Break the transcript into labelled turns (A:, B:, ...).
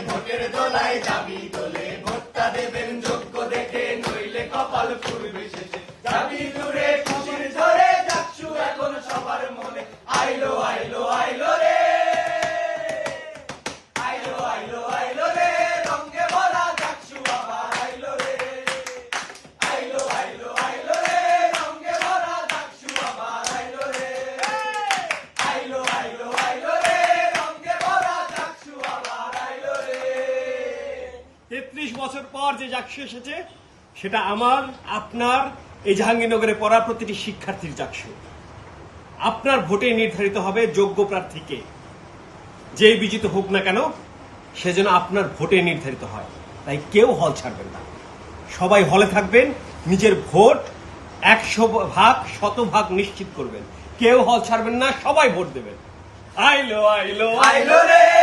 A: ভোটের দোলায় যাবি তোলে, ভোটটা দেবেন যোগ্য দেখে, নইলে কপাল পুরবে শেষে। যাবি দূরে খুশির ঝরে, চাকসু এখন সবার মনে। আইলো আইলো আইলো রে, আইলো আইলো আইলো রে, রঙে ভরা চাকসু আবার আইলো রে। আইলো আইলো আইলো রে, রঙে ভরা চাকসু আবার আইলো রে। আইলো আইলো আইলো রে, রঙে ভরা চাকসু আবার আইলো রে।
B: 33 বছর পর যে চাকসু এসেছে সেটা আমার, আপনার, এই জাহাঙ্গীরনগরে পড়া প্রতিটি শিক্ষার্থীর চাকসু। আপনার ভোটে নির্ধারিত হবে যোগ্য প্রার্থীকে। যেই বিজিত হোক না কেন, সে যেন আপনার ভোটে নির্ধারিত হয়। তাই কেউ হল ছাড়বেন না, সবাই হলে থাকবেন, নিজের ভোট 100% 100% নিশ্চিত করবেন। কেউ হল ছাড়বেন না, সবাই ভোট দেবেন। আইলো আইলো
A: আইলো রে।